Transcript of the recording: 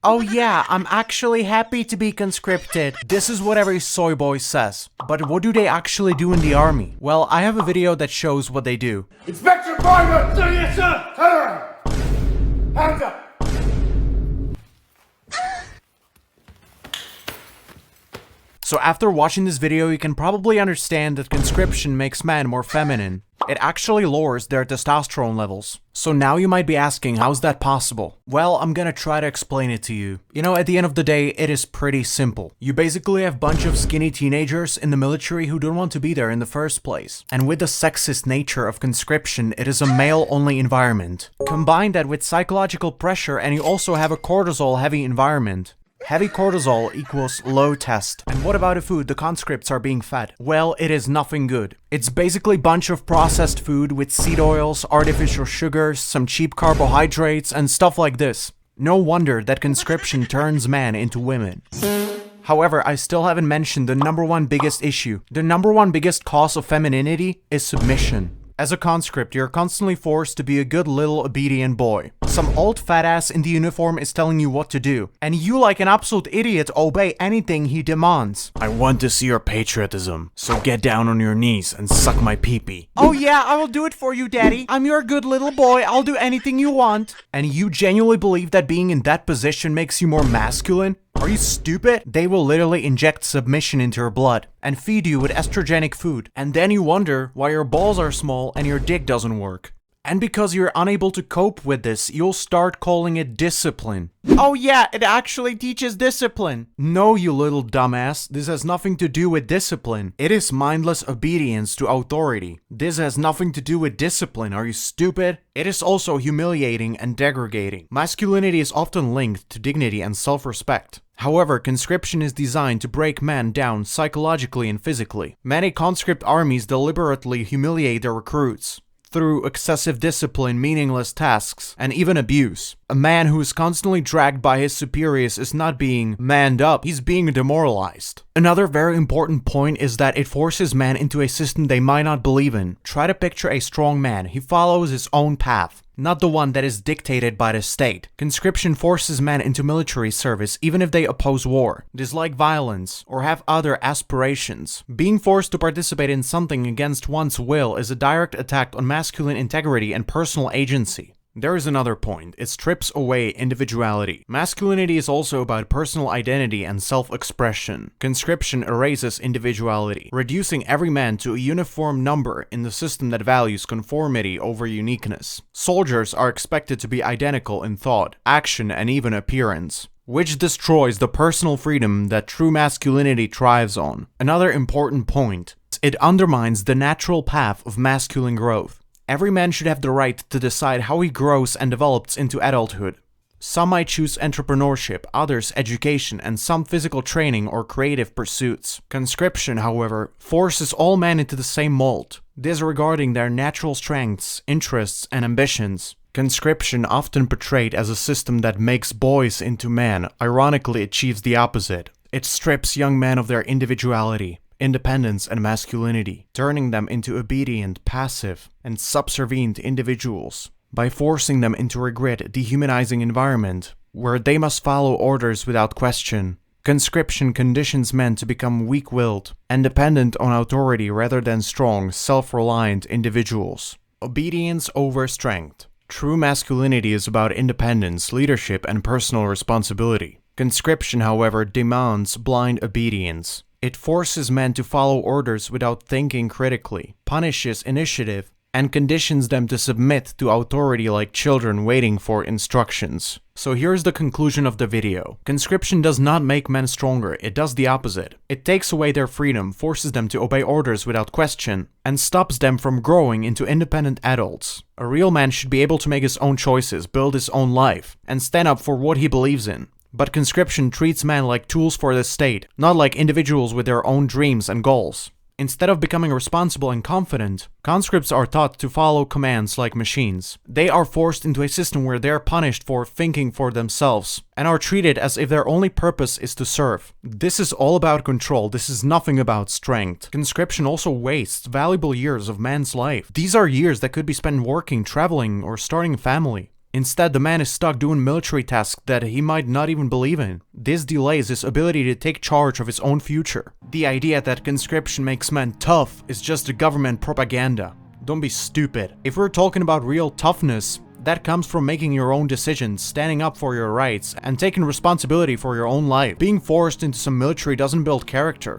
Oh yeah, I'm actually happy to be conscripted. This is what every soy boy says. But what do they actually do in the army? Well, I have a video that shows what they do. Inspector Barber! Sir, yes, sir! Hands up! So after watching this video, you can probably understand that conscription makes men more feminine. It actually lowers their testosterone levels. So now you might be asking, how's that possible? Well, I'm gonna try to explain it to you. You know, at the end of the day, it is pretty simple. You basically have a bunch of skinny teenagers in the military who don't want to be there in the first place. And with the sexist nature of conscription, it is a male-only environment. Combine that with psychological pressure and you also have a cortisol-heavy environment. Heavy cortisol equals low test. And what about the food the conscripts are being fed? Well, it is nothing good. It's basically a bunch of processed food with seed oils, artificial sugars, some cheap carbohydrates, and stuff like this. No wonder that conscription turns men into women. However, I still haven't mentioned the number one biggest issue. The number one biggest cause of femininity is submission. As a conscript, you're constantly forced to be a good little obedient boy. Some old fat ass in the uniform is telling you what to do, and you like an absolute idiot obey anything he demands. I want to see your patriotism, so get down on your knees and suck my pee-pee. Oh yeah, I will do it for you, daddy. I'm your good little boy, I'll do anything you want. And you genuinely believe that being in that position makes you more masculine? Are you stupid? They will literally inject submission into your blood and feed you with estrogenic food. And then you wonder why your balls are small and your dick doesn't work. And because you're unable to cope with this, you'll start calling it discipline. Oh yeah, it actually teaches discipline. No, you little dumbass, this has nothing to do with discipline. It is mindless obedience to authority. This has nothing to do with discipline, are you stupid? It is also humiliating and degrading. Masculinity is often linked to dignity and self-respect. However, conscription is designed to break men down psychologically and physically. Many conscript armies deliberately humiliate their recruits through excessive discipline, meaningless tasks, and even abuse. A man who is constantly dragged by his superiors is not being manned up, he's being demoralized. Another very important point is that it forces men into a system they might not believe in. Try to picture a strong man. He follows his own path, not the one that is dictated by the state. Conscription forces men into military service even if they oppose war, dislike violence, or have other aspirations. Being forced to participate in something against one's will is a direct attack on masculine integrity and personal agency. There is another point. It strips away individuality. Masculinity is also about personal identity and self-expression. Conscription erases individuality, reducing every man to a uniform number in the system that values conformity over uniqueness. Soldiers are expected to be identical in thought, action, and even appearance, which destroys the personal freedom that true masculinity thrives on. Another important point, it undermines the natural path of masculine growth. Every man should have the right to decide how he grows and develops into adulthood. Some might choose entrepreneurship, others education, and some physical training or creative pursuits. Conscription, however, forces all men into the same mold, disregarding their natural strengths, interests, and ambitions. Conscription, often portrayed as a system that makes boys into men, ironically achieves the opposite. It strips young men of their individuality, independence, and masculinity, turning them into obedient, passive, and subservient individuals by forcing them into a grid, dehumanizing environment where they must follow orders without question. Conscription conditions men to become weak-willed and dependent on authority rather than strong, self-reliant individuals. Obedience over strength. True masculinity is about independence, leadership, and personal responsibility. Conscription, however, demands blind obedience. It forces men to follow orders without thinking critically, punishes initiative, and conditions them to submit to authority like children waiting for instructions. So here's the conclusion of the video. Conscription does not make men stronger, it does the opposite. It takes away their freedom, forces them to obey orders without question, and stops them from growing into independent adults. A real man should be able to make his own choices, build his own life, and stand up for what he believes in. But conscription treats men like tools for the state, not like individuals with their own dreams and goals. Instead of becoming responsible and confident, conscripts are taught to follow commands like machines. They are forced into a system where they are punished for thinking for themselves, and are treated as if their only purpose is to serve. This is all about control, this is nothing about strength. Conscription also wastes valuable years of man's life. These are years that could be spent working, traveling, or starting a family. Instead, the man is stuck doing military tasks that he might not even believe in. This delays his ability to take charge of his own future. The idea that conscription makes men tough is just a government propaganda. Don't be stupid. If we're talking about real toughness, that comes from making your own decisions, standing up for your rights, and taking responsibility for your own life. Being forced into some military doesn't build character.